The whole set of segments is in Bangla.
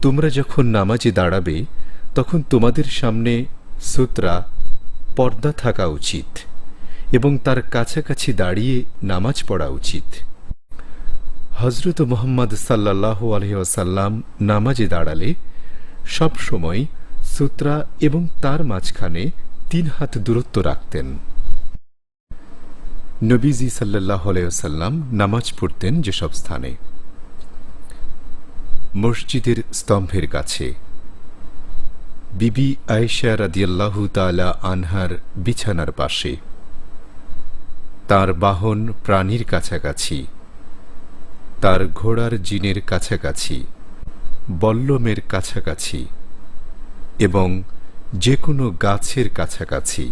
তোমরা যখন নামাজে দাঁড়াবে তখন তোমাদের সামনে সুতরা পর্দা থাকা উচিত এবং তার কাছাকাছি দাঁড়িয়ে নামাজ পড়া উচিত। হযরত মুহাম্মদ সাল্লাল্লাহু আলাইহি ওয়াসাল্লাম নামাজে দাঁড়ালে সব সময় সুতরা এবং তার মাঝখানে 3 হাত দূরত্ব রাখতেন। নবীজি সাল্লাল্লাহু আলাইহি ওয়াসাল্লাম নামাজ পড়তেন যেসব স্থানে: মসজিদের স্তম্ভের কাছে, বিবি আয়েশা রাদিয়াল্লাহু তাআলা আনহার বিছানার পাশে, তার বাহন প্রাণীর কাছাকাছি, তার ঘোড়ার জিনের কাছাকাছি, বল্লমের কাছাকাছি এবং যে কোনো গাছের কাছাকাছি।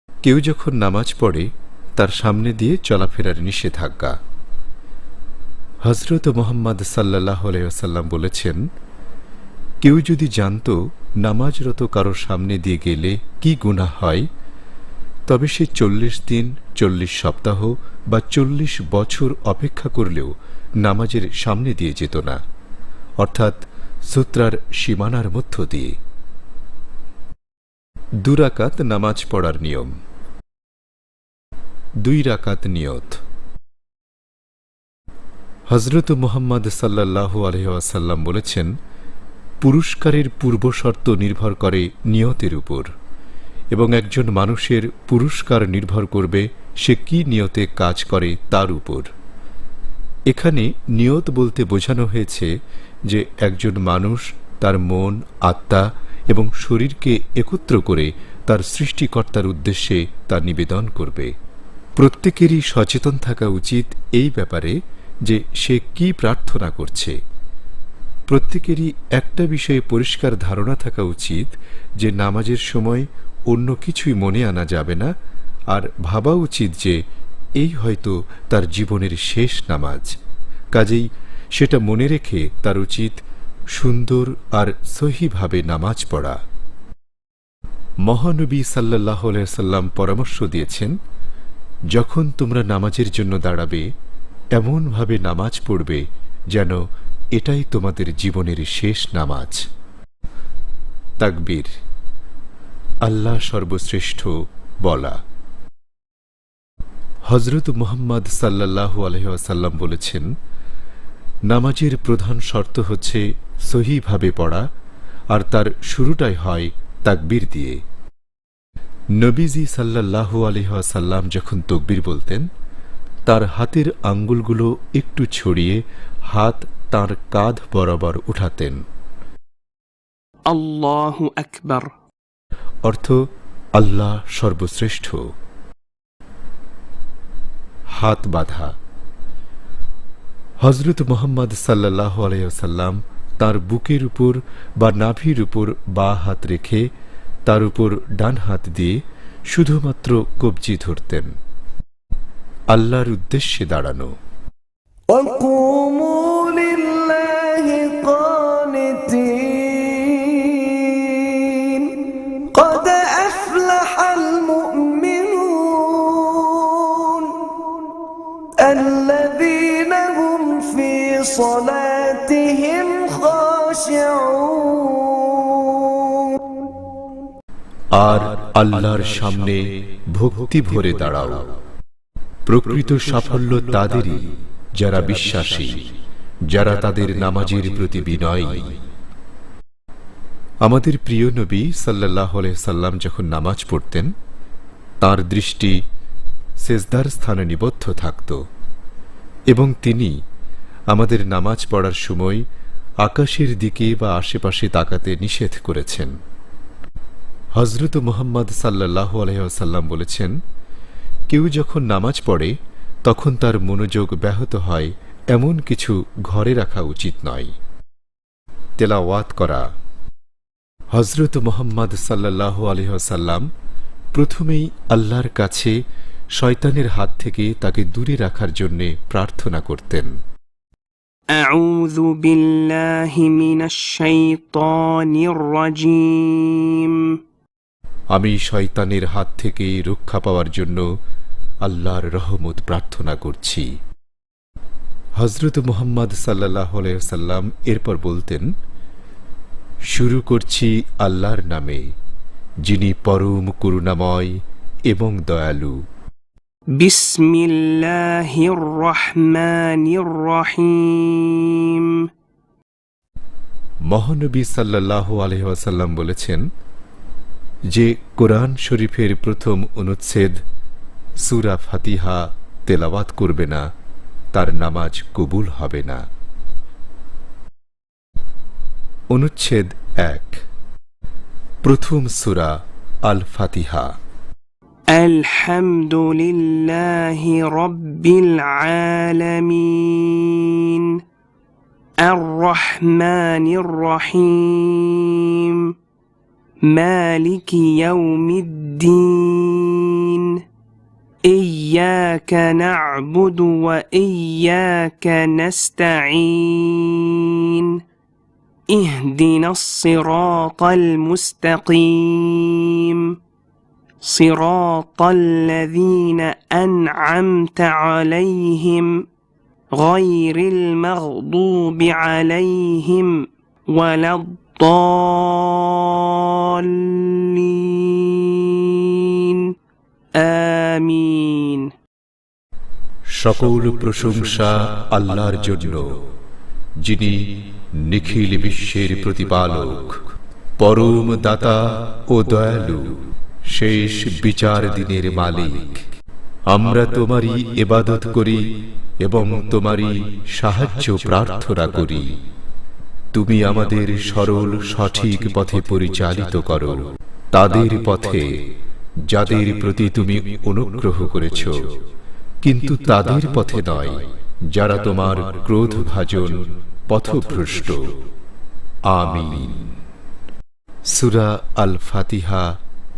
কেউ যখন নামাজ পড়ে তার সামনে দিয়ে চলাফেরার নিষেধাজ্ঞা। হযরত মুহাম্মদ সাল্লাল্লাহু আলাইহি ওয়াসাল্লাম বলেছেন, কেউ যদি জানত নামাজরত কারো সামনে দিয়ে গেলে কি গুনাহ হয়, তবে সে 40 দিন, 40 সপ্তাহ বা 40 বছর অপেক্ষা করলেও নামাজের সামনে দিয়ে যেত না, অর্থাৎ সুতরার সীমানার মধ্য দিয়ে। 2 রাকাত নামাজ পড়ার নিয়ম। 2 রাকাত নিয়ত। হযরত মুহাম্মদ সাল্লাল্লাহু আলাইহি ওয়াসাল্লাম বলেছেন, পুরস্কারের পূর্বশর্ত নির্ভর করে নিয়তের উপর, এবং একজন মানুষের পুরস্কার নির্ভর করবে সে কি নিয়তে কাজ করে তার উপর। এখানে নিয়ত বলতে বোঝানো হয়েছে যে একজন মানুষ তার মন, আত্মা এবং শরীরকে একত্র করে তার সৃষ্টিকর্তার উদ্দেশ্যে তা নিবেদন করবে। প্রত্যেকেরই সচেতন থাকা উচিত এই ব্যাপারে যে সে কি প্রার্থনা করছে। প্রত্যেকেরই একটা বিষয়ে পরিষ্কার ধারণা থাকা উচিত যে নামাজের সময় অন্য কিছুই মনে আনা যাবে না, আর ভাবা উচিত যে এই হয়তো তার জীবনের শেষ নামাজ। কাজেই সেটা মনে রেখে তার উচিত সুন্দর আর সহিভাবে নামাজ পড়া। মহানবী সাল্লাল্লাহু আলাইহি ওয়াসাল্লাম পরামর্শ দিয়েছেন, যখন তোমরা নামাজের জন্য দাঁড়াবে এমনভাবে নামাজ পড়বে যেন এটাই তোমাদের জীবনের শেষ নামাজ। তাকবীর, আল্লাহ সর্বশ্রেষ্ঠ বলা। হযরত মুহাম্মদ সাল্লাল্লাহু আলাইহি ওয়াসাল্লাম বলেছেন, নামাজের প্রধান শর্ত হচ্ছে সহিভাবে পড়া, আর তার শুরুটাই হয় তাকবীর দিয়ে। নবীজি সাল্লাল্লাহু আলাইহি ওয়াসাল্লাম যখন তাকবীর বলতেন, তার হাতের আঙ্গুলগুলো একটু ছড়িয়ে হাত তার কাঁধ বরাবর উঠাতেন। আল্লাহু আকবার অর্থ আল্লাহ সর্বশ্রেষ্ঠ। হাত বাঁধা। হযরত মুহাম্মদ সাল্লাল্লাহু আলাইহি ওয়াসাল্লাম তার বুকের উপর বা নাভির উপর বাঁ হাত রেখে তার উপর ডান হাত দিয়ে শুধুমাত্র কবজি ধরতেন। আল্লাহর উদ্দেশ্যে দাঁড়ানো। الذين هم في صلاتهم خاشعون আর আল্লাহর সামনে ভক্তি ভরে দাঁড়াও। প্রকৃত সাফল্য তাদেরই যারা বিশ্বাসী, যারা তাদের নামাজের প্রতি বিনয়ী। আমাদের প্রিয় নবী সাল্লাল্লাহু আলাইহি সাল্লাম যখন নামাজ পড়তেন তার দৃষ্টি সেজদার স্থানে নিবদ্ধ থাকত, এবং তিনি আমাদের নামাজ পড়ার সময় আকাশের দিকে বা আশেপাশে তাকাতে নিষেধ করেছেন। হযরত মুহাম্মদ সাল্লাল্লাহু আলাইহি ওয়াসাল্লাম বলেছেন, কেউ যখন নামাজ পড়ে তখন তার মনোযোগ ব্যাহত হয় এমন কিছু ঘরে রাখা উচিত নয়। তেলাওয়াত করা। হযরত মুহাম্মদ সাল্লাল্লাহু আলাইহি ওয়াসাল্লাম প্রথমেই আল্লাহর কাছে শয়তানের হাত থেকে তাকে দূরে রাখার জন্য প্রার্থনা করতেন। আউযু বিল্লাহি মিনাশ শাইতানির রাজীম। আমি শয়তানের হাত থেকে রক্ষা পাওয়ার জন্য আল্লাহর রহমত প্রার্থনা করছি। হযরত মুহাম্মদ সাল্লাল্লাহু আলাইহি ওয়াসাল্লাম এরপর বলতেন, শুরু করছি আল্লাহর নামে, যিনি পরম করুণাময় এবং দয়ালু। بسم الله الرحمن الرحيم মহানবী সাল্লাল্লাহু আলাইহি ওয়াসাল্লাম বলেছেন যে কোরআন শরীফের প্রথম অনুচ্ছেদ সূরা ফাতিহা তেলাওয়াত করবে না, তার নামাজ কবুল হবে না। অনুচ্ছেদ 1, প্রথম সূরা আল ফাতিহা। الحمد لله رب العالمين الرحمن الرحيم مالك يوم الدين إياك نعبد وإياك نستعين اهدنا الصراط المستقيم صراط الذين أنعمت عليهم غير المغضوب عليهم ولا الضالين آمين সকল প্রশংসা আল্লাহর জন্য, যিনি নিখিল বিশ্বের প্রতিপালক, পরম দাতা ও দয়ালু, শেষ বিচার দিনের মালিক। আমরা তোমারই ইবাদত করি এবং তোমারই সাহায্য প্রার্থনা করি। তুমি আমাদের সরল সঠিক পথে পরিচালিত করো, তাদের পথে যাদের প্রতি তুমি অনুগ্রহ করেছ, কিন্তু তাদের পথে নয় যারা তোমার ক্রোধভাজন পথভ্রষ্ট। আমিন। সূরা আল ফাতিহা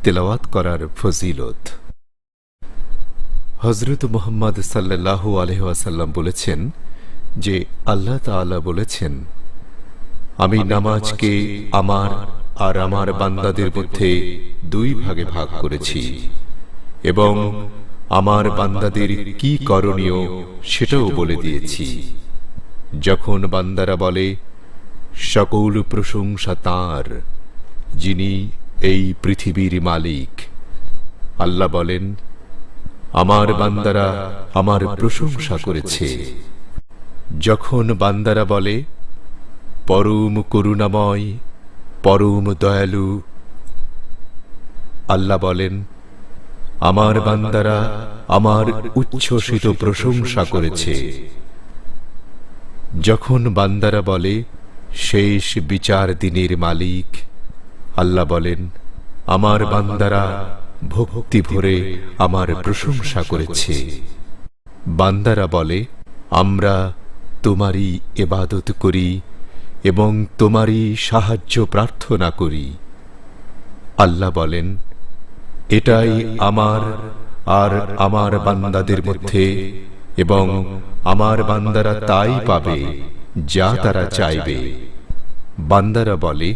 তেলাওয়াত করার ফজিলত। হযরত মুহাম্মদ সাল্লাল্লাহু আলাইহি ওয়াসাল্লাম বলেছেন যে আল্লাহ তাআলা বলেছেন, আমি নামাজকে আমার আর আমার বান্দাদের মধ্যে 2 ভাগে ভাগ করেছি এবং আমার বান্দাদের কি করণীয় সেটাও বলে দিয়েছি। যখন বান্দারা বলে সকল প্রশংসা তাঁর, যিনি এই পৃথিবীর মালিক, আল্লাহ বলেন, আমার বান্দারা আমার প্রশংসা করেছে। যখন বান্দারা বলে পরম করুণাময়, পরম দয়ালু, আল্লাহ বলেন, আমার বান্দারা আমার উচ্ছ্বসিত প্রশংসা করেছে। যখন বান্দারা বলে শেষ বিচার দিনের মালিক, আল্লাহ বলেন, আমার বান্দারা ভক্তি ভরে আমার প্রশংসা করেছে। বান্দারা বলে, আমরা তোমারই ইবাদত করি এবং তোমারই সাহায্য প্রার্থনা করি। আল্লাহ বলেন, এটাই আমার আর আমার বান্দাদের মধ্যে, এবং আমার বান্দারা তাই পাবে যা তারা চাইবে। বান্দারা বলে,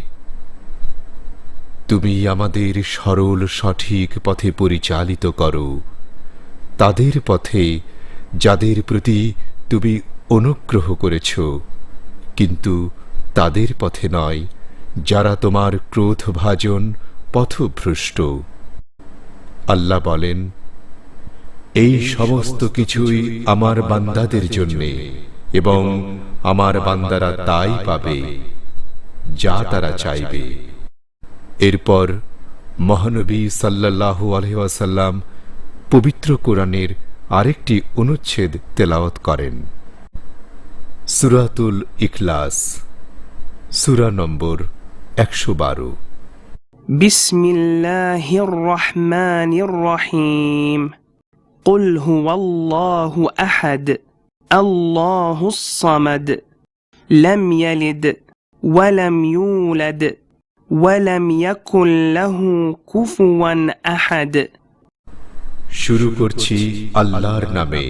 তুমি আমাদের সরল সঠিক পথে পরিচালিত করো, তাদের পথে যাদের প্রতি তুমি অনুগ্রহ করেছ, কিন্তু তাদের পথে নয় যারা তোমার ক্রোধভাজন পথভ্রষ্ট। আল্লাহ বলেন, এই সমস্ত কিছুই আমার বান্দাদের জন্যে, এবং আমার বান্দারা তাই পাবে যা তারা চাইবে। এরপর মহানবী সাল্লাল্লাহু আলাইহি ওয়াসাল্লাম পবিত্র কোরআনের আরেকটি অনুচ্ছেদ তেলাওয়াত করেন। সূরাতুল ইখলাস, সূরা নম্বর 112। بسم الله الرحمن الرحيم قل هو الله أحد الله الصمد لم يلد ولم يولد ولم يكن له كفوا أحد শুরু করছি আল্লাহর নামে,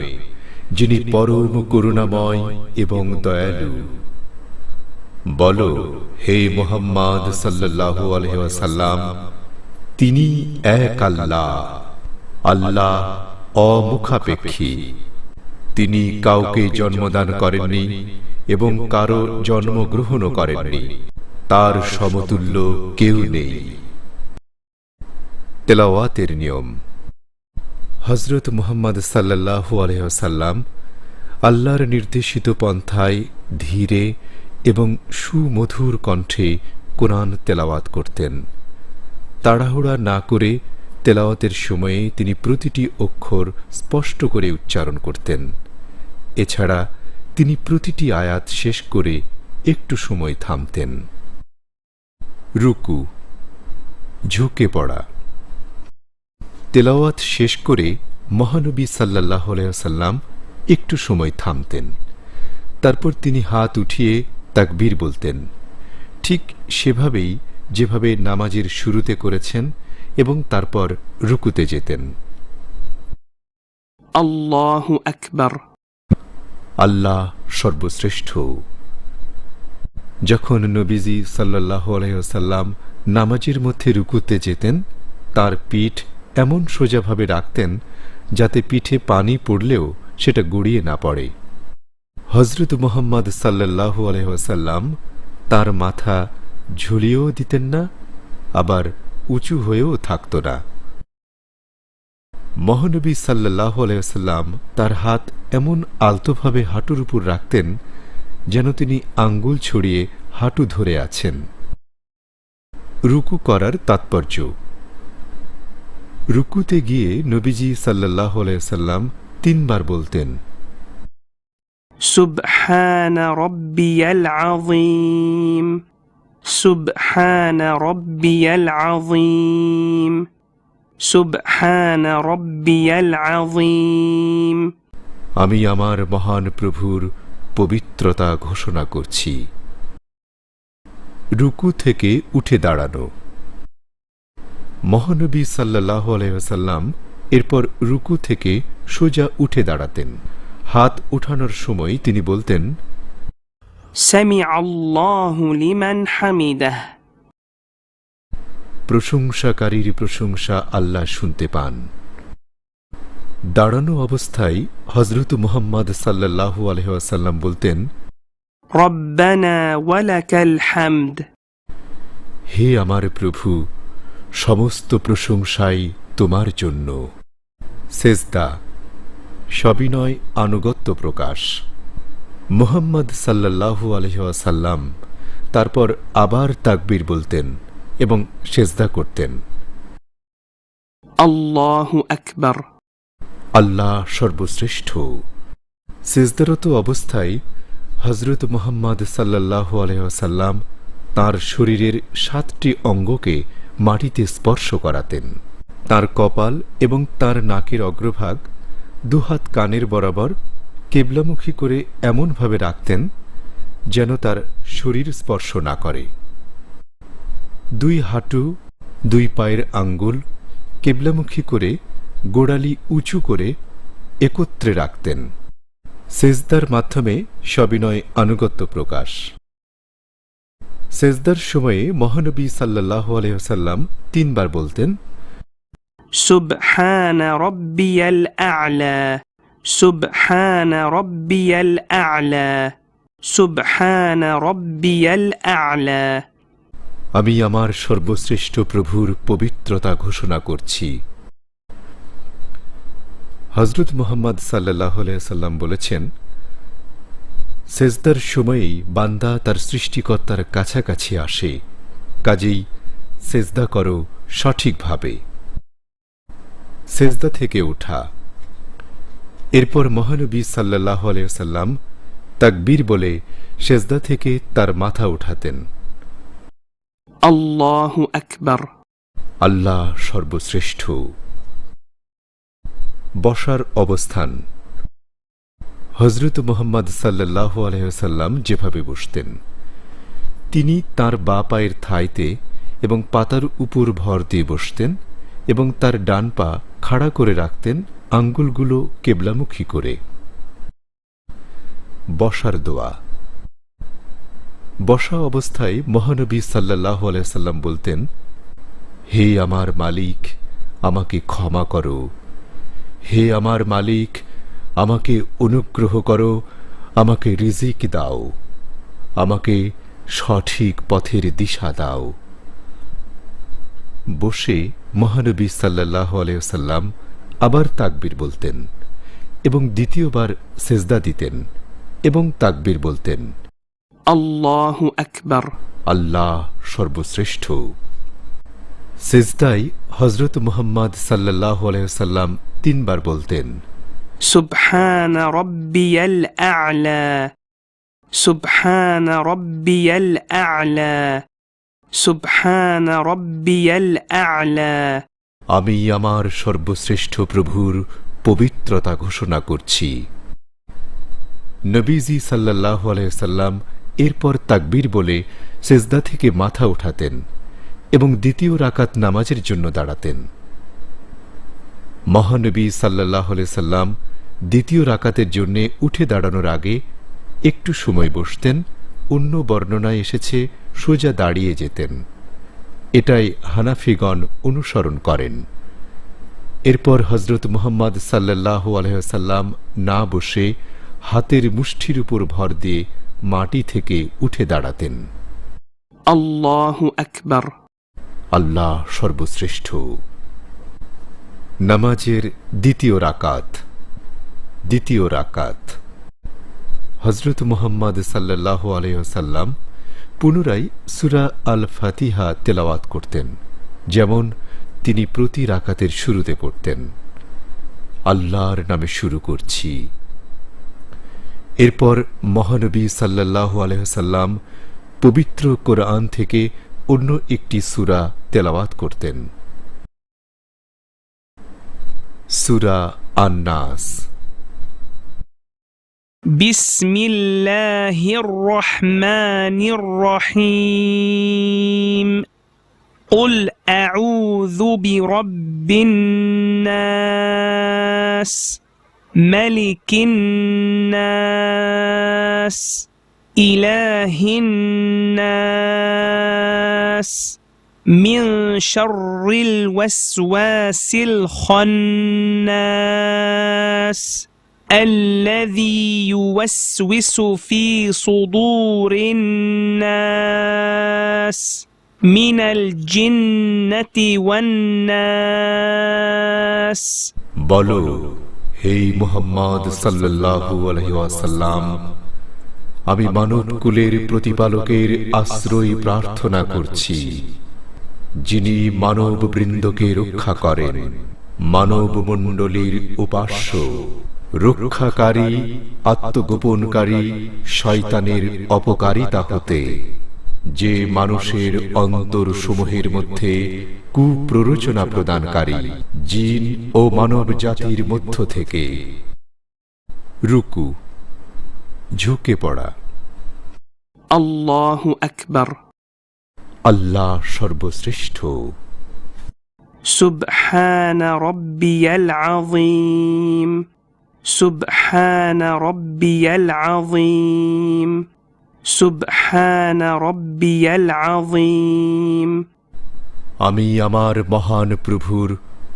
যিনি পরম করুণাময় এবং দয়ালু। বলো, হে মুহাম্মদ সাল্লাল্লাহু আলাইহি ওয়াসাল্লাম, তিনি এক আল্লাহ, আল্লাহ অমুখাপেক্ষী। তিনি কাউকে জন্মদান করেননি এবং কারো জন্মগ্রহণও করেননি। তার সমতুল্য কেউ নেই। তেলাওয়াতের নিয়ম। হযরত মুহাম্মদ সাল্লাল্লাহু আলাইহি ওয়াসাল্লাম আল্লাহর নির্দেশিত পন্থায় ধীরে এবং সুমধুর কণ্ঠে কোরআন তেলাওয়াত করতেন। তাড়াহুড়া না করে তেলাওয়াতের সময়ে তিনি প্রতিটি অক্ষর স্পষ্ট করে উচ্চারণ করতেন। এছাড়া তিনি প্রতিটি আয়াত শেষ করে একটু সময় থামতেন। রুকু, ঝুঁকে পড়া। তেলাওয়াত শেষ করে মহানবী সাল্লাল্লাহু আলাইহি ওয়াসাল্লাম একটু সময় থামতেন। তারপর তিনি হাত উঠিয়ে তাকবীর বলতেন, ঠিক সেভাবেই যেভাবে নামাজের শুরুতে করেছেন, এবং তারপর রুকুতে যেতেন। আল্লাহু আকবার। আল্লাহ সর্বশ্রেষ্ঠ। যখন নবীজি সাল্লাল্লাহু আলাইহি ওয়াসাল্লাম নামাজের মধ্যে রুকুতে যেতেন, তার পিঠ এমন সোজাভাবে রাখতেন যাতে পিঠে পানি পড়লেও সেটা গড়িয়ে না পড়ে। হযরত মুহাম্মদ সাল্লাল্লাহু আলাইহি ওয়াসাল্লাম তার মাথা ঝুলিয়েও দিতেন না, আবার উঁচু হয়েও থাকত না। মহানবী সাল্লাল্লাহু আলাইহি ওয়াসাল্লাম তার হাত এমন আলতোভাবে হাঁটুর উপর রাখতেন যেন তিনি আঙ্গুল ছড়িয়ে হাঁটু ধরে আছেন। রুকু করার তাৎপর্য। রুকুতে গিয়ে নবীজি সাল্লাল্লাহু আলাইহি ওয়াসাল্লাম 3 বার বলতেন, সুবহান রাব্বিয়াল আযীম, সুবহান রাব্বিয়াল আযীম, সুবহান রাব্বিয়াল আযীম। আমি আমার মহান প্রভুর পবিত্রতা ঘোষণা করছি। রুকু থেকে উঠে দাঁড়ানো। মহানবী সাল্লাল্লাহু আলাইহি ওয়াসাল্লাম এরপর রুকু থেকে সোজা উঠে দাঁড়াতেন। হাত উঠানোর সময় তিনি বলতেন, সামিআ আল্লাহু লিমান হামিদাহ। প্রশংসাকারীর প্রশংসা আল্লাহ শুনতে পান। দাঁড়ানো অবস্থায় হযরত মুহাম্মদ সাল্লাল্লাহু আলাইহি ওয়াসাল্লাম বলতেন, রব্বানা ওয়ালাকাল হামদ। হে আমার প্রভু, সমস্ত প্রশংসাই তোমার জন্য। সেজদা, সবিনয় আনুগত্য প্রকাশ। মুহাম্মদ সাল্লাল্লাহু আলাইহি ওয়াসাল্লাম তারপর আবার তাকবীর বলতেন এবং সেজদা করতেন। আল্লাহু আকবার। আল্লাহ সর্বশ্রেষ্ঠ। সেজদারত অবস্থায় হযরত মুহাম্মদ সাল্লাল্লাহু আলাইহি ওয়াসাল্লাম তাঁর শরীরের 7টি অঙ্গকে মাটিতে স্পর্শ করাতেন। তার কপাল এবং তার নাকের অগ্রভাগ দুহাত কানের বরাবর কেবলামুখী করে এমনভাবে রাখতেন যেন তার শরীর স্পর্শ না করে। 2 হাঁটু, 2 পায়ের আঙ্গুল কেবলামুখী করে গোড়ালি উঁচু করে একত্রে রাখতেন। সেজদার মাধ্যমে সবিনয় আনুগত্য প্রকাশ। সেজদার সময়ে মহানবী সাল্লাল্লাহু আলাইহি ওয়াসাল্লাম 3 বার বলতেন, সুবহান রাব্বিয়াল আ'লা, সুবহান রাব্বিয়াল আ'লা, সুবহান রাব্বিয়াল আ'লা। আমি আমার সর্বশ্রেষ্ঠ প্রভুর পবিত্রতা ঘোষণা করছি। হযরত মুহাম্মদ সাল্লাল্লাহু আলাইহি ওয়াসাল্লাম বলেছেন, সেজদার সময়েই বান্দা তার সৃষ্টিকর্তার কাছাকাছি আসে, কাজেই সেজদা করো সঠিকভাবে। সেজদা থেকে ওঠা। এরপর মহানবী সাল্লাল্লাহু আলাইহি ওয়াসাল্লাম তাকবীর বলে সেজদা থেকে তার মাথা উঠাতেন। আল্লাহু আকবার। আল্লাহ সর্বশ্রেষ্ঠ। বসার অবস্থান। হযরত মুহাম্মদ সাল্লাল্লাহু আলাইহি ওয়াসাল্লাম যেভাবে বসতেন, তিনি তার বাঁ পায়ের থাইতে এবং পাতার উপর ভর দিয়ে বসতেন এবং তার ডান পা খাড়া করে রাখতেন আঙ্গুলগুলো কেবলামুখী করে। বসার দোয়া। বসা অবস্থায় মহানবী সাল্লাল্লাহু আলাইহি ওয়াসাল্লাম বলতেন, হে আমার মালিক, আমাকে ক্ষমা করো। হে আমার মালিক, আমাকে অনুগ্রহ করো, আমাকে রিজিক দাও, আমাকে সঠিক পথের দিশা দাও। বসে মহানবী সাল্লাল্লাহু আলাইহি ওয়াসাল্লাম আবার তাকবীর বলতেন এবং দ্বিতীয়বার সেজদা দিতেন এবং তাকবীর বলতেন, আল্লাহু আকবার। আল্লাহ সর্বশ্রেষ্ঠ। সেজদায় হযরত মুহাম্মদ সাল্লাল্লাহু আলাইহি ওয়াসাল্লাম 3 বার বলতেন, সুবহান রাব্বিয়াল আ'লা, সুবহান রাব্বিয়াল আ'লা, সুবহান রাব্বিয়াল আ'লা। আমি আমার সর্বশ্রেষ্ঠ প্রভুর পবিত্রতা ঘোষণা করছি। নবীজি সাল্লাল্লাহু আলাইহি ওয়াসাল্লাম এরপর তাকবীর বলে সেজদা থেকে মাথা উঠাতেন এবং দ্বিতীয় রাকাত নামাজের জন্য দাঁড়াতেন। মহানবী সাল্লাল্লাহু আলাইহি ওয়াসাল্লাম দ্বিতীয় রাকাতের জন্য উঠে দাঁড়ানোর আগে একটু সময় বসতেন, অন্য বর্ণনায় এসেছে সোজা দাঁড়িয়ে যেতেন। এটাই হানাফিগণ অনুসরণ করেন। এরপর হযরত মুহাম্মদ সাল্লাল্লাহু আলাইহি ওয়াসাল্লাম না বসে হাতের মুষ্টির উপর ভর দিয়ে মাটি থেকে উঠে দাঁড়াতেন। আল্লাহু আকবার। আল্লাহ সর্বশ্রেষ্ঠ। নামাজের দ্বিতীয় রাকাত। দ্বিতীয় রাকাত হযরত মুহাম্মদ সাল্লাল্লাহু আলাইহি ওয়াসাল্লাম পুনরায় সূরা আল ফাতিহা তেলাওয়াত করতেন, যেমন তিনি প্রতি রাকাতের শুরুতে পড়তেন, আল্লাহর নামে শুরু করছি। এরপর মহানবী সাল্লাল্লাহু আলাইহি ওয়াসাল্লাম পবিত্র কোরআন থেকে অন্য একটি সূরা তেলাওয়াত করতেন, সূরা আন-নাস। বিসমিল্লাহির রহমানির রহিম। قل أعوذ برب الناس ملك الناس إله الناس من شر الوسواس الخناس الذي يوسوس في صدور الناس من الجنة والناس। বলো, হে মুহাম্মদ সাল্লাল্লাহু আলাইহি ওয়াসাল্লাম, আমি মানব কুলের প্রতিপালকের আশ্রয় প্রার্থনা করছি, যিনি মানব বৃন্দকে রক্ষা করেন, মানব মণ্ডলীর উপাস্য, রক্ষাকারী, আত্মগোপনকারী শয়তানের অপকারিতা হতে, যে মানুষের অন্তর সমূহের মধ্যে কুপ্ররোচনা প্রদানকারী, জিন ও মানব জাতির মধ্য থেকে। রুকু, ঝুঁকে পড়া। আল্লাহু আকবার। আল্লাহ সর্বশ্রেষ্ঠ। সুবহান রাব্বিয়াল আযীম, সুবহান রাব্বিয়াল আযীম, সুবহান রাব্বিয়াল আযীম। আমি আমার মহান প্রভুর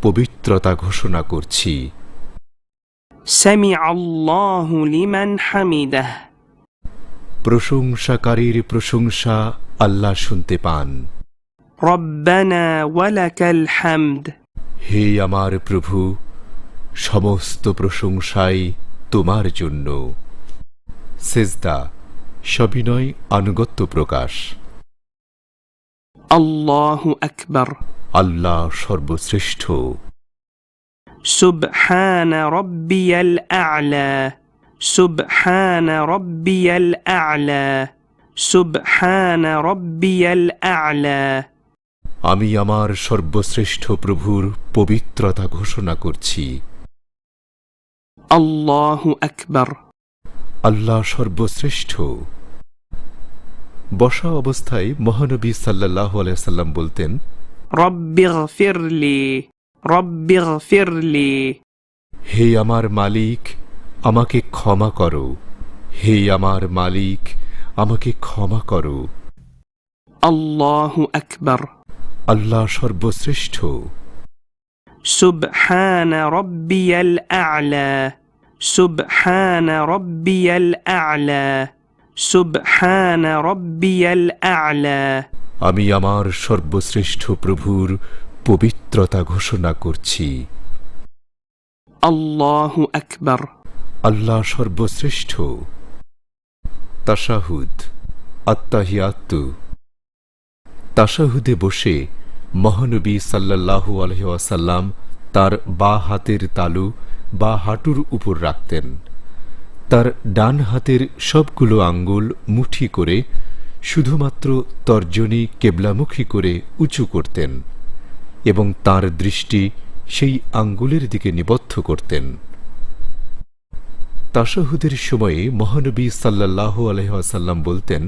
পবিত্রতা ঘোষণা করছি। সামিআ আল্লাহু লিমান হামিদাহ। প্রশংসাকারীর প্রশংসা আল্লাহ শুনতে পান। রব্বানা ওয়ালাকাল হামদ। হে আমার প্রভু, সমস্ত প্রশংসাই তোমার জন্য। সেজদা, সবিনয় আনুগত্য প্রকাশ। আল্লাহু আকবার। আল্লাহ সর্বশ্রেষ্ঠ। সুবহান রাব্বিয়াল আ'লা, সুবহান রাব্বিয়াল আ'লা, সুবহান রাব্বিয়াল আ'লা। আমি আমার সর্বশ্রেষ্ঠ প্রভুর পবিত্রতা ঘোষণা করছি। আল্লাহু আকবার। আল্লাহ সর্বশ্রেষ্ঠ। বসা অবস্থায় মহানবী সাল্লাল্লাহু আলাইহি ওয়াসাল্লাম বলতেন, রব্বিগফিরলি, রব্বিগফিরলি। হে আমার মালিক, আমাকে ক্ষমা করো। হে আমার মালিক, আমাকে ক্ষমা করো। আল্লাহু আকবার। আল্লাহ সর্বশ্রেষ্ঠ। সুবহান রাব্বিয়াল আ'লা, সুবহান রাব্বিয়াল আ'লা, سبحان ربي الأعلى আমি আমার সর্বশ্রেষ্ঠ প্রভুর পবিত্রতা ঘোষণা করছি। الله أكبر আল্লাহ সর্বশ্রেষ্ঠ। তাশাহুদ, আত্তাহিয়াতু। তাশাহুদে বসে মহানবী সাল্লাল্লাহু আলাইহি ওয়াসাল্লাম তার বাঁ হাতের তালু বা হাঁটুর উপর রাখতেন। তার ডান হাতের সবগুলো আঙ্গুল মুঠি করে শুধুমাত্র তর্জনী কেবলামুখী করে উঁচু করতেন এবং তার দৃষ্টি সেই আঙ্গুলের দিকে নিবদ্ধ করতেন। তাশাহুদের সময়ে মহানবী সাল্লাল্লাহু আলাইহি ওয়াসাল্লাম বলতেন,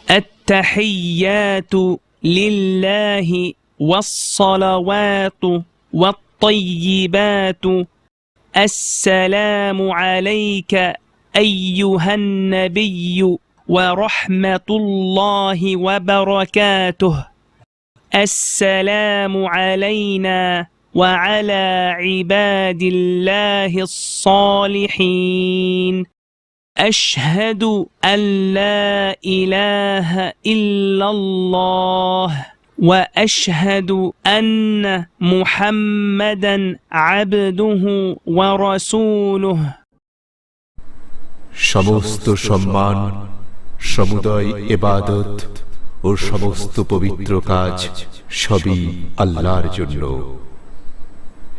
التحيات لله والصلوات والطيبات السلام عليك أيها النبي ورحمة الله وبركاته السلام علينا وعلى عباد الله الصالحين أشهد أن لا إله إلا الله وأشهد أن محمدا عبده ورسوله সমস্ত সম্মান, সমুদয় ইবাদত ও সমস্ত পবিত্র কাজ সবই আল্লাহর জন্য।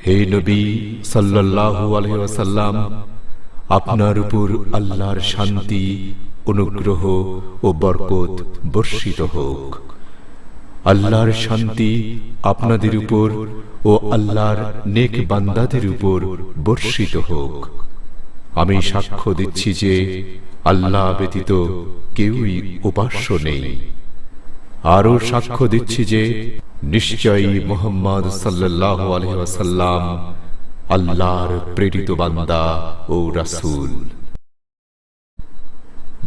হে নবী সাল্লাল্লাহু আলাইহি ওয়াসাল্লাম, আপনার উপর আল্লাহর শান্তি, অনুগ্রহ ও বরকত বর্ষিত হোক। আল্লাহর শান্তি আপনাদের উপর ও আল্লাহর নেক বান্দাদের উপর বর্ষিত হোক। আমি সাক্ষ্য দিচ্ছি যে আল্লাহ ব্যতীত কেউই উপাস্য নেই। আরও সাক্ষ্য দিচ্ছি যে নিশ্চয়ই মুহাম্মদ সাল্লাল্লাহু আলাইহি ওয়াসাল্লাম আল্লাহর প্রেরিত বান্দা ও রাসূল।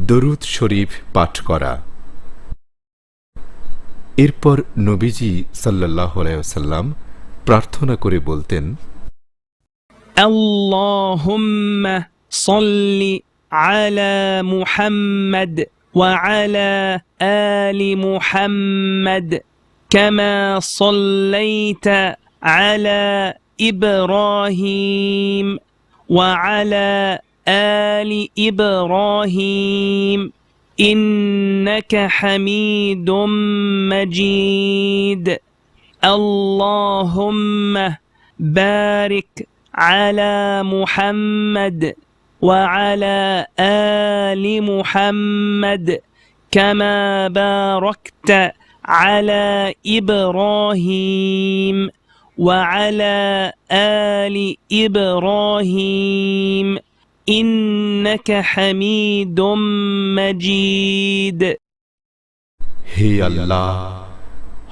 দরুদ শরীফ পাঠ করা। এরপর নবীজি সাল্লাল্লাহু আলাইহি ওয়াসাল্লাম প্রার্থনা করে বলতেন, اللهم صل على محمد وعلى آل محمد كما صليت على إبراهيم وعلى آل إبراهيم إنك حميد مجيد اللهم بارك على محمد وعلى آل محمد كما باركت على إبراهيم وعلى آل إبراهيم إنك حميد مجيد হে আল্লাহ,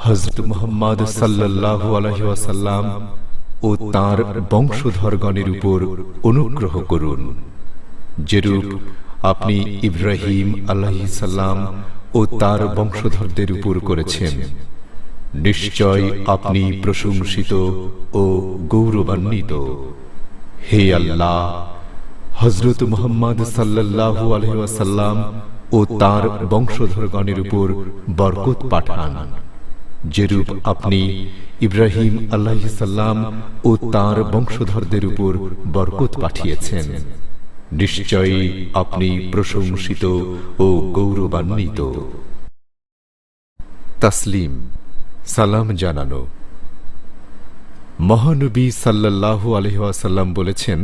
হযরত মুহাম্মদ সাল্লাল্লাহু আলাইহি ওয়াসাল্লাম ও তাঁর বংশধরগণের উপর অনুগ্রহ করুন, যেরূপ আপনি ইব্রাহিম আলাইহিস সালাম ও তার বংশধরদের উপর করেছেন। নিশ্চয় আপনি প্রশংসিত ও গৌরবান্বিত। হে আল্লাহ, হযরত মুহাম্মদ সাল্লাল্লাহু আলাইহি ওয়াসাল্লাম ও তার বংশধরগণের উপর বরকত পাঠান, যেরূপ আপনি ইব্রাহিম আলাইহিস সালাম ও তার বংশধরদের উপর বরকত পাঠিয়েছেন। নিশ্চয়ই আপনি প্রশংসিত ও গৌরবান্বিত। তাসলিম, সালাম জানানো। মহানবী সাল্লাল্লাহু আলাইহি ওয়াসাল্লাম বলেছেন,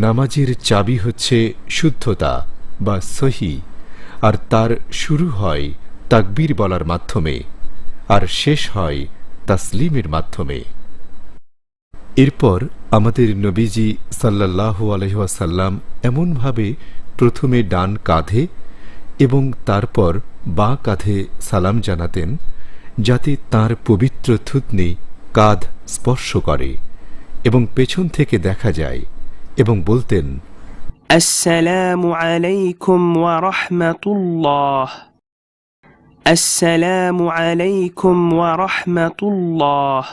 নামাজের চাবি হচ্ছে শুদ্ধতা বা সহি, আর তার শুরু হয় তাকবীর বলার মাধ্যমে আর শেষ হয় তাসলিমের মাধ্যমে। এরপর আমাদের নবীজি সাল্লাল্লাহু আলাইহি ওয়াসাল্লাম এমনভাবে প্রথমে ডান কাঁধে এবং তারপর বাঁ কাঁধে সালাম জানাতেন যাতে তাঁর পবিত্র থুতনি কাঁধ স্পর্শ করে এবং পেছন থেকে দেখা যায়, এবং বলতেন, السلام عليكم ورحمة الله السلام عليكم ورحمة الله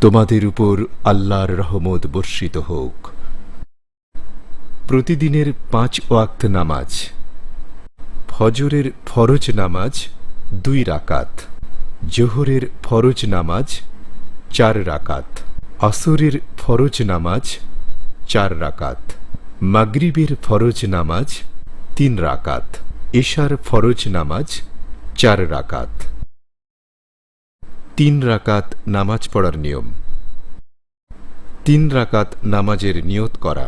তোমাদের উপর আল্লাহর রহমত বর্ষিত হোক। প্রতিদিনের 5 ওয়াক্ত নামাজ ফজরের ফরজ নামাজ 2 রাকাত, জোহরের ফরজ নামাজ 4 রাকাত, আসরের ফরজ নামাজ 4 রাকাত, মাগরিবের ফরজ নামাজ 3 রাকাত, এশার ফরজ নামাজ 4 রাকাত। 3 রাকাত নামাজ পড়ার নিয়ম। 3 রাকাত নামাজের নিয়ত করা।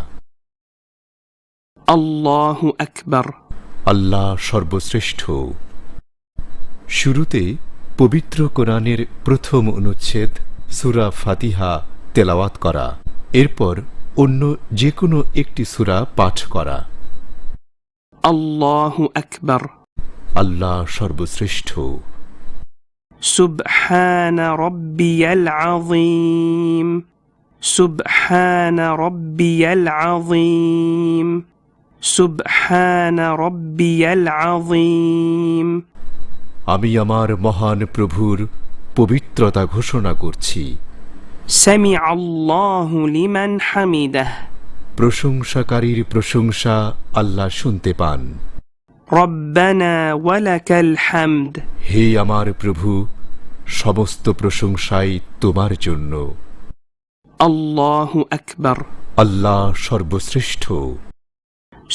আল্লাহু আকবার। আল্লাহ সর্বশ্রেষ্ঠ। শুরুতে পবিত্র কোরআনের প্রথম অনুচ্ছেদ সূরা ফাতিহা তেলাওয়াত করা, এরপর অন্য যে কোনো একটি সূরা পাঠ করা। আল্লাহু আকবার। আল্লাহ সর্বশ্রেষ্ঠ। সুবহান রাব্বিয়াল আযীম। সুবহান রাব্বিয়াল আযীম। সুবহান রাব্বিয়াল আযীম। আমি আমার মহান প্রভুর পবিত্রতা ঘোষণা করছি। সামিআ আল্লাহু লিমান হামিদাহ। প্রশংসাকারীর প্রশংসা আল্লাহ শুনতে পান। রব্বানা ওয়ালাকাল হামদ। হে আমার প্রভু, সমস্ত প্রশংসাই তোমার জন্য। আল্লাহু আকবার। আল্লাহ সর্বশ্রেষ্ঠ।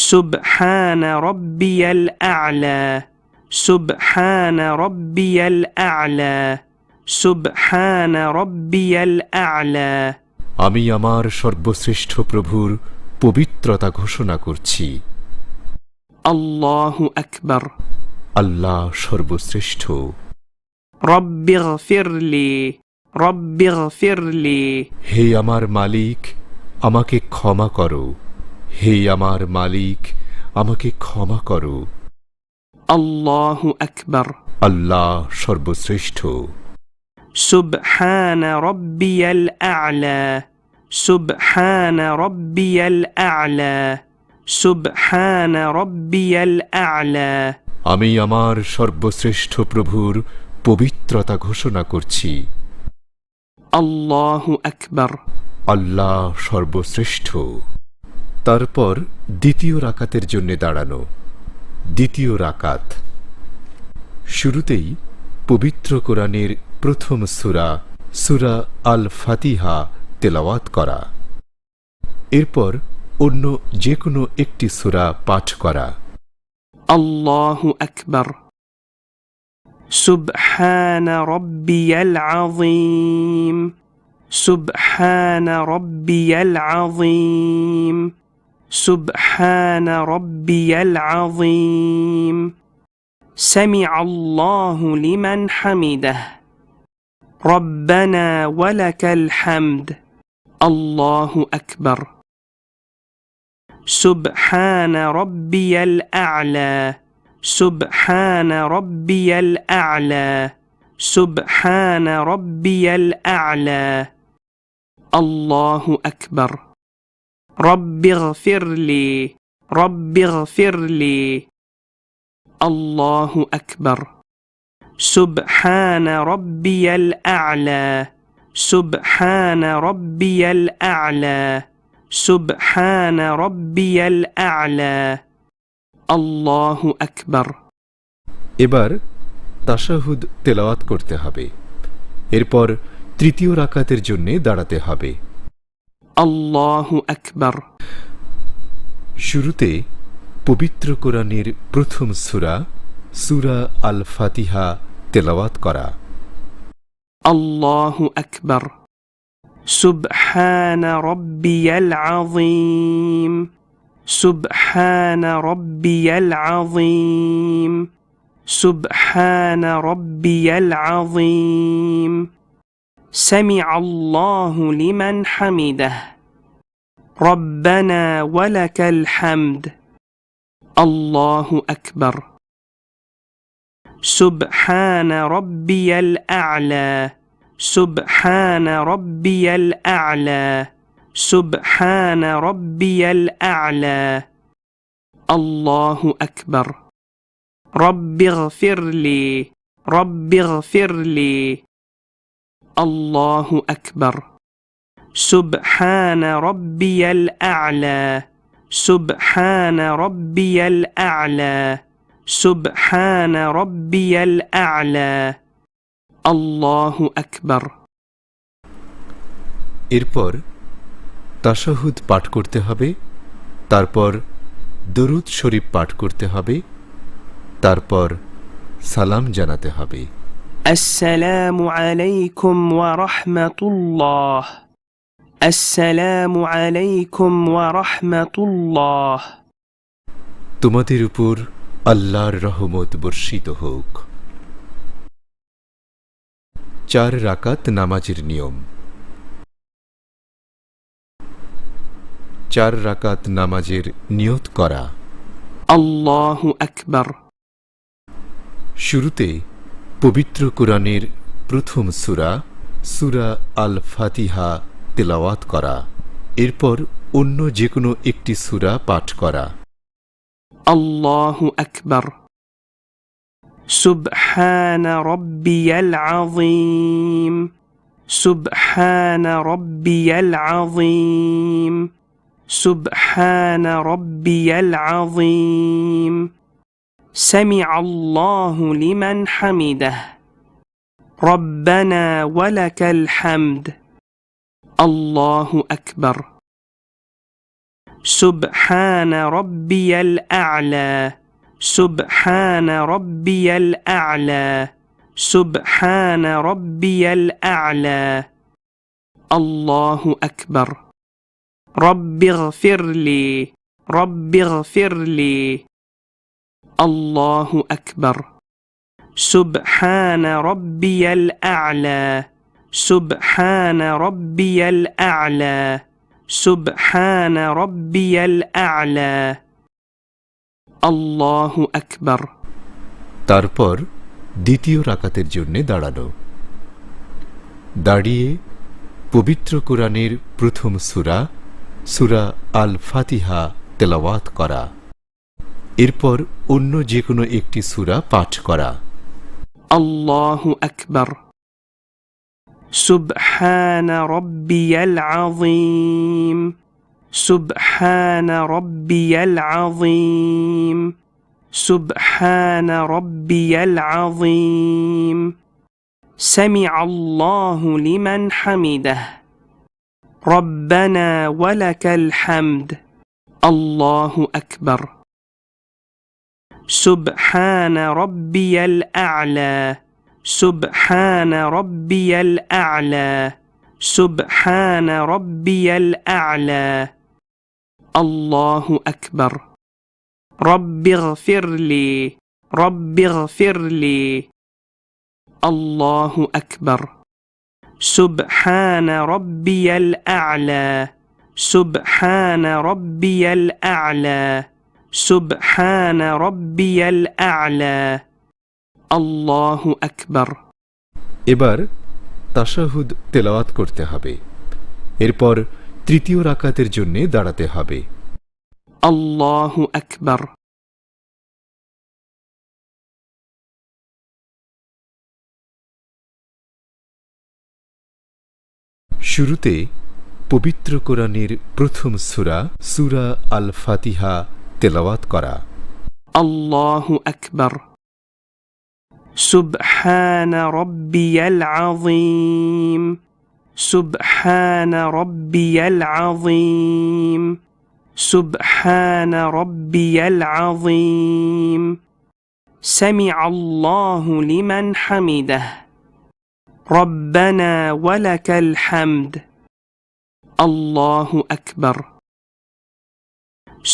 সুবহান রাব্বিয়াল আ'লা। সুবহান রাব্বিয়াল আ'লা। সুবহান রাব্বিয়াল আ'লা। আমি আমার সর্বশ্রেষ্ঠ প্রভুর পবিত্রতা ঘোষণা করছি। আল্লাহু আকবার। আল্লাহ সর্বশ্রেষ্ঠ। রব্বিগফিরলি। রব্বিগফিরলি। হে আমার মালিক, আমাকে ক্ষমা করো। হে আমার মালিক, আমাকে ক্ষমা করো। আল্লাহু আকবার। আল্লাহ সর্বশ্রেষ্ঠ। সুবহান রাব্বিয়াল আ'লা। সুবহান রাব্বিয়াল আ'লা। সুবহান রাব্বিয়াল আ'লা। আমি আমার সর্বশ্রেষ্ঠ প্রভুর পবিত্রতা ঘোষণা করছি। আল্লাহু আকবার। আল্লাহ সর্বশ্রেষ্ঠ। তারপর দ্বিতীয় রাকাতের জন্য দাঁড়ানো। দ্বিতীয় রাকাত। শুরুতেই পবিত্র কোরআনের প্রথম সূরা সূরা আল ফাতিহা তেলাওয়াত করা, এরপর অন্য যে কোনো একটি সূরা পাঠ করা। আল্লাহু আকবার। সুবহান রাব্বিয়াল আযীম। সুবহান রাব্বিয়াল আযীম। সুবহান রাব্বিয়াল আযীম। সামিআ আল্লাহু লিমান হামিদাহ। রব্বানা ওয়ালাকাল হামদ। আল্লাহু আকবার। সুবহান রাব্বিয়াল আ'লা। সুবহান রাব্বিয়াল আ'লা। সুবহান রাব্বিয়াল আ'লা। আল্লাহু আকবার। রব্বিগফিরলি। রব্বিগফিরলি। আল্লাহু আকবার। সুবহান রাব্বিয়াল আ'লা। সুবহান রাব্বিয়াল আ'লা। সুবহান রাব্বিয়াল আ'লা। আল্লাহু আকবার। এবার তাশাহুদ তেলাওয়াত করতে হবে, এরপর তৃতীয় রাকাতের জন্য দাঁড়াতে হবে। আল্লাহু আকবার। শুরুতে পবিত্র কোরআনের প্রথম সূরা সূরা আল ফাতিহা তেলাওয়াত করা। আল্লাহু আকবার। সুবহান রাব্বিয়াল আযীম। সুবহান রাব্বিয়াল আযীম। সুবহান রাব্বিয়াল আযীম। সামিআ আল্লাহু লিমান হামিদাহ। রব্বানা ওয়ালাকাল হামদ। আল্লাহু আকবার। সুবহান রাব্বিয়াল আ'লা। সুবহান রাব্বিয়াল আ'লা। সুবহান রাব্বিয়াল আ'লা। আল্লাহু আকবার। রব্বিগফিরলি। রব্বিগফিরলি। আল্লাহু আকবার। সুবহান রাব্বিয়াল আ'লা। সুবহান রাব্বিয়াল আ'লা। سبحان ربي الأعلى الله أكبر এরপর তাশাহুদ পাঠ করতে হবে, তারপর দরুদ শরীফ পাঠ করতে হবে, তারপর সালাম জানাতে হবে। السلام عليكم ورحمة الله السلام عليكم ورحمة الله তোমাদের উপর আল্লাহর রহমত বর্ষিত হোক। 4 রাকাত নামাজের নিয়ম। 4 রাকাত নামাজের নিয়ত করা। الله أكبر শুরুতে পবিত্র কোরআনের প্রথম সূরা সূরা আল ফাতিহা তেলাওয়াত করা, এরপর অন্য যে কোনো একটি সূরা পাঠ করা। الله أكبر سبحان ربي العظيم سبحان ربي العظيم سبحان ربي العظيم سمع الله لمن حمده ربنا ولك الحمد الله أكبر سبحان ربي الأعلى سبحان ربي الأعلى سبحان ربي الأعلى الله أكبر رب اغفر لي رب اغفر لي الله أكبر سبحان ربي الأعلى سبحان ربي الأعلى سبحان ربي الأعلى الله أكبر তারপর দ্বিতীয় রাকাতের জন্য দাঁড়ানো। দাঁড়িয়ে পবিত্র কোরআনের প্রথম সূরা সূরা আল ফাতিহা তেলাওয়াত করা, এরপর অন্য যে কোনো একটি সূরা পাঠ করা। الله أكبر سبحان ربي العظيم سبحان ربي العظيم سبحان ربي العظيم سمع الله لمن حمده ربنا ولك الحمد الله أكبر سبحان ربي الأعلى سبحان ربي الأعلى سبحان ربي الأعلى الله أكبر رب اغفر لي رب اغفر لي الله أكبر سبحان ربي الأعلى سبحان ربي الأعلى سبحان ربي الأعلى الله أكبر এবার তাশাহুদ তেলাওয়াত করতে হবে, এরপর তৃতীয় রাকাতের জন্য দাঁড়াতে হবে। الله أكبر শুরুতে পবিত্র কোরআনের প্রথম সূরা সূরা আল ফাতিহা তেলাওয়াত করা। الله أكبر سبحان ربي العظيم سبحان ربي العظيم سبحان ربي العظيم سمع الله لمن حمده ربنا ولك الحمد الله أكبر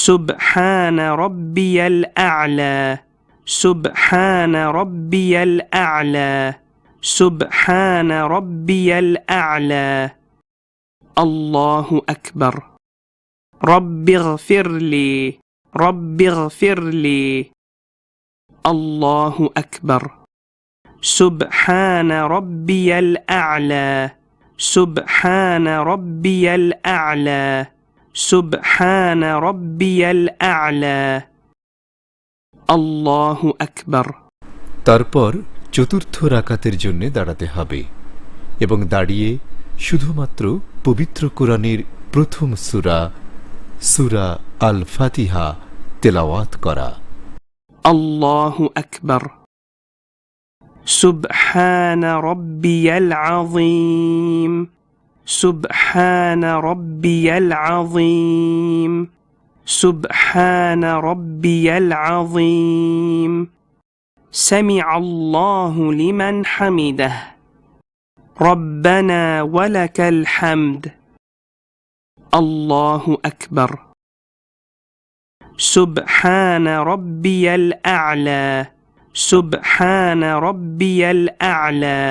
سبحان ربي الأعلى سبحان ربي الأعلى سبحان ربي الأعلى الله أكبر رب اغفر لي رب اغفر لي الله أكبر سبحان ربي الأعلى سبحان ربي الأعلى سبحان ربي الأعلى الله أكبر তারপর চতুর্থ রাকাতের জন্য দাঁড়াতে হবে এবং দাঁড়িয়ে শুধুমাত্র পবিত্র কোরআনের প্রথম সূরা সূরা আল ফাতিহা তেলাওয়াত করা। الله أكبر سبحان ربي العظيم سبحان ربي العظيم سبحان ربي العظيم سمع الله لمن حمده ربنا ولك الحمد الله أكبر سبحان ربي الأعلى سبحان ربي الأعلى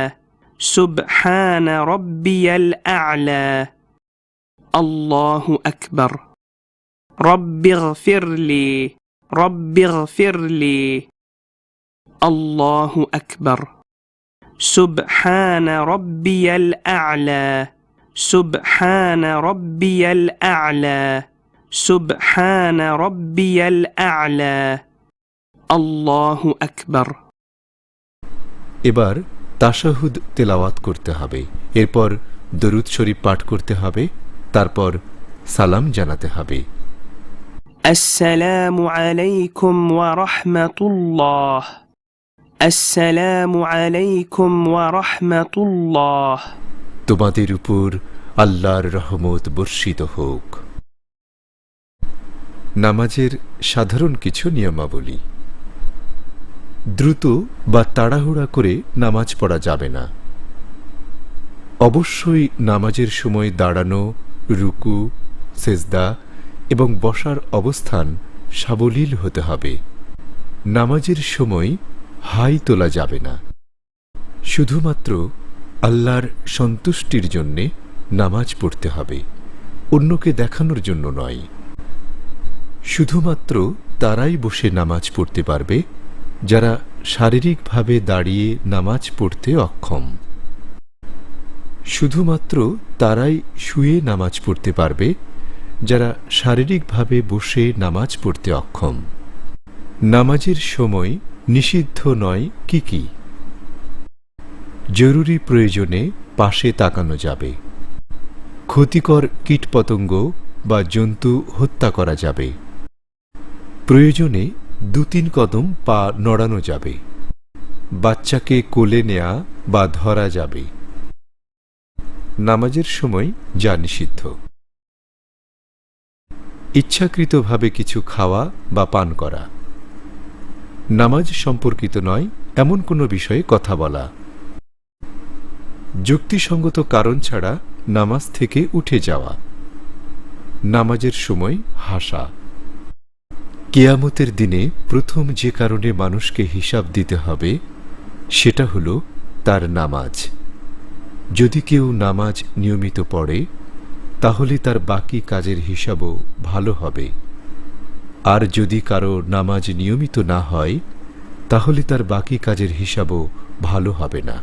سبحان ربي الأعلى الله أكبر رب اغفر لي رب اغفر لي الله أكبر سبحان ربي الأعلى سبحان ربي الأعلى سبحان ربي الأعلى الله أكبر এবার তাশাহুদ তেলাওয়াত করতে হবে, এরপর দরুদ শরীফ পাঠ করতে হবে, তারপর সালাম জানাতে হবে। السلام عليكم ورحمة الله السلام عليكم ورحمة الله তোমাদের উপর আল্লাহর রহমত বর্ষিত হোক। নামাজের সাধারণ কিছু নিয়মাবলী। দ্রুত বা তাড়াহুড়া করে নামাজ পড়া যাবে না। অবশ্যই নামাজের সময় দাঁড়ানো, রুকু, সেজদা এবং বসার অবস্থান সাবলীল হতে হবে। নামাজের সময় হাই তোলা যাবে না। শুধুমাত্র আল্লাহর সন্তুষ্টির জন্যে নামাজ পড়তে হবে, অন্যকে দেখানোর জন্য নয়। শুধুমাত্র তারাই বসে নামাজ পড়তে পারবে যারা শারীরিকভাবে দাঁড়িয়ে নামাজ পড়তে অক্ষম। শুধুমাত্র তারাই শুয়ে নামাজ পড়তে পারবে যারা শারীরিকভাবে বসে নামাজ পড়তে অক্ষম। নামাজের সময় নিষিদ্ধ নয় কি কি? জরুরি প্রয়োজনে পাশে তাকানো যাবে। ক্ষতিকর কীটপতঙ্গ বা জন্তু হত্যা করা যাবে। প্রয়োজনে 2-3 কদম পা নড়ানো যাবে। বাচ্চাকে কোলে নেয়া বা ধরা যাবে। নামাজের সময় যা নিষিদ্ধ: ইচ্ছাকৃতভাবে কিছু খাওয়া বা পান করা, নামাজ সম্পর্কিত নয় এমন কোনো বিষয়ে কথা বলা, যুক্তিসঙ্গত কারণ ছাড়া নামাজ থেকে উঠে যাওয়া, নামাজের সময় হাসা। কিয়ামতের দিনে প্রথম যে কারণে মানুষকে হিসাব দিতে হবে সেটা হলো তার নামাজ। যদি কেউ নামাজ নিয়মিত পড়ে তাহলে তার বাকি কাজের হিসাবও ভালো হবে, আর যদি কারো নামাজ নিয়মিত না হয় তাহলে তার বাকি কাজের হিসাবও ভালো হবে না।